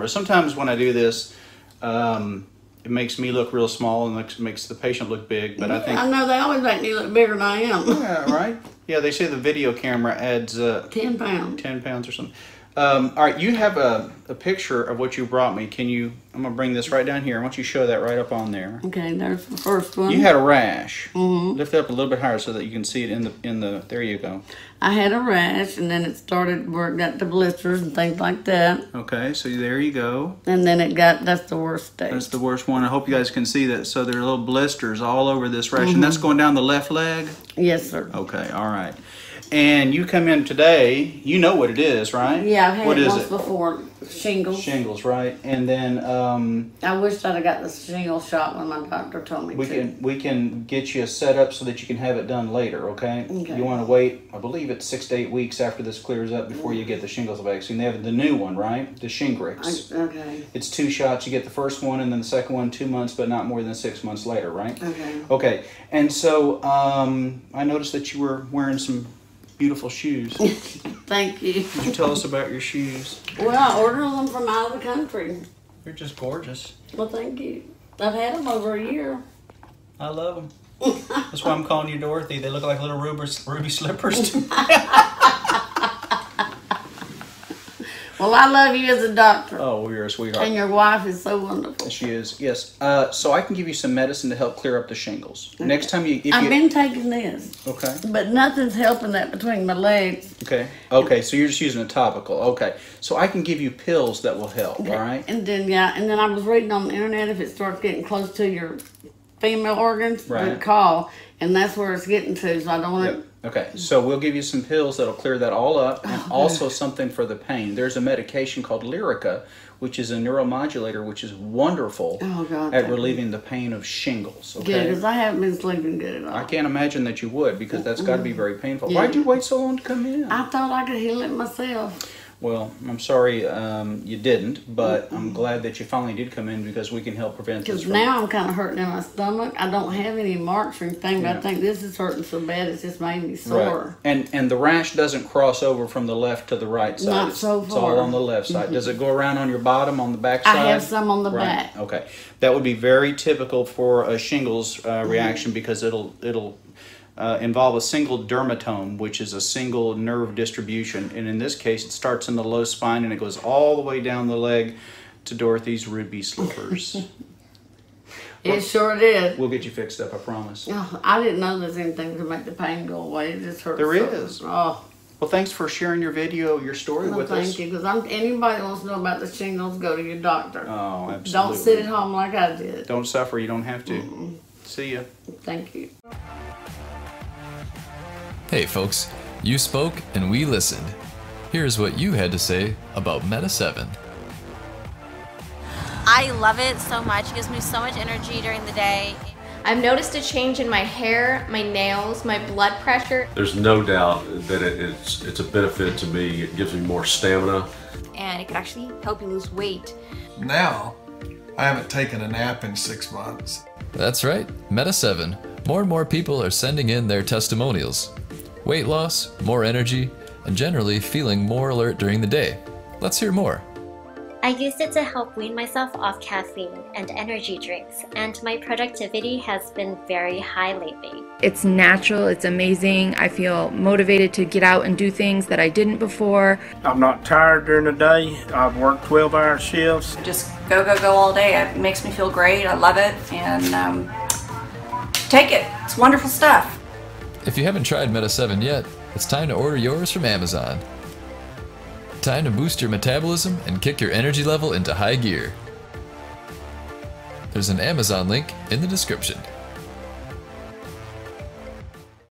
Sometimes when I do this, it makes me look real small and makes the patient look big, but I think... I know, they always make me look bigger than I am. Yeah, right? Yeah, they say the video camera adds... 10 pounds. 10 pounds or something. All right, you have a picture of what you brought me. Can you... I'm going to bring this right down here. I want you to show that right up on there. Okay, there's the first one. You had a rash. Mm-hmm. Lift it up a little bit higher so that you can see it in the... There you go. I had a rash, and then it started where it got the blisters and things like that. Okay, so there you go. And then it got... That's the worst stage. That's the worst one. I hope you guys can see that. So there are little blisters all over this rash. And that's going down the left leg? Yes, sir. Okay, all right. And you come in today, you know what it is, right? Yeah, I've had what it is once before. Shingles. Shingles, right? And then I wish I'd have got the shingle shot when my doctor told me we can get you set up so that you can have it done later, okay? You want to wait, I believe it's 6 to 8 weeks after this clears up before you get the shingles vaccine. They have the new one, right? The Shingrix. Okay. It's 2 shots. You get the first one and then the second one 2 months, but not more than 6 months later, right? Okay. Okay. And so I noticed that you were wearing some beautiful shoes. Thank you. Could you tell us about your shoes? Well, I ordered them from out of the country. They're just gorgeous. Well, thank you. I've had them over a year. I love them. That's why I'm calling you Dorothy. They look like little ruby slippers to me. Well, I love you as a doctor. Oh, you're a sweetheart. And your wife is so wonderful. She is, yes. So I can give you some medicine to help clear up the shingles. Okay. Next time I've been taking this. Okay. But nothing's helping that between my legs. Okay. Okay, so you're just using a topical. Okay. So I can give you pills that will help, all right? And then, I was reading on the internet, if it starts getting close to your female organs, call. And that's where it's getting to, so I don't want to... Okay, so we'll give you some pills that'll clear that all up, and also something for the pain. There's a medication called Lyrica, which is a neuromodulator, which is wonderful at relieving the pain of shingles. Okay? Yeah, because I haven't been sleeping good at all. I can't imagine that you would, because that's got to be very painful. Yeah. Why'd you wait so long to come in? I thought I could heal it myself. Well, I'm sorry you didn't, but I'm glad that you finally did come in because we can help prevent this. Because now I'm kind of hurting in my stomach. I don't have any marks or anything, but I think this is hurting so bad it's just made me sore. Right. And the rash doesn't cross over from the left to the right side. Not so far. It's all on the left side. Does it go around on your bottom, on the back side? I have some on the back. Okay. That would be very typical for a shingles reaction because it'll involve a single dermatome, which is a single nerve distribution. And in this case, it starts in the low spine and it goes all the way down the leg to Dorothy's ruby slippers. It sure did. We'll get you fixed up, I promise. Oh, I didn't know there's anything to make the pain go away. It just hurts. There is. Oh. Well, thanks for sharing your video, your story with us. Thank you, because anybody that wants to know about the shingles, go to your doctor. Oh, absolutely. Don't sit at home like I did. Don't suffer. You don't have to. See ya. Thank you. Hey folks, you spoke and we listened. Here's what you had to say about Meta 7. I love it so much. It gives me so much energy during the day. I've noticed a change in my hair, my nails, my blood pressure. There's no doubt that it's a benefit to me. It gives me more stamina. And it can actually help you lose weight. Now, I haven't taken a nap in 6 months. That's right, Meta 7. More and more people are sending in their testimonials. Weight loss, more energy, and generally feeling more alert during the day. Let's hear more. I used it to help wean myself off caffeine and energy drinks, and my productivity has been very high lately. It's natural, it's amazing. I feel motivated to get out and do things that I didn't before. I'm not tired during the day. I've worked 12-hour shifts. Just go all day. It makes me feel great. I love it, and take it. It's wonderful stuff. If you haven't tried Meta 7 yet, it's time to order yours from Amazon. Time to boost your metabolism and kick your energy level into high gear. There's an Amazon link in the description.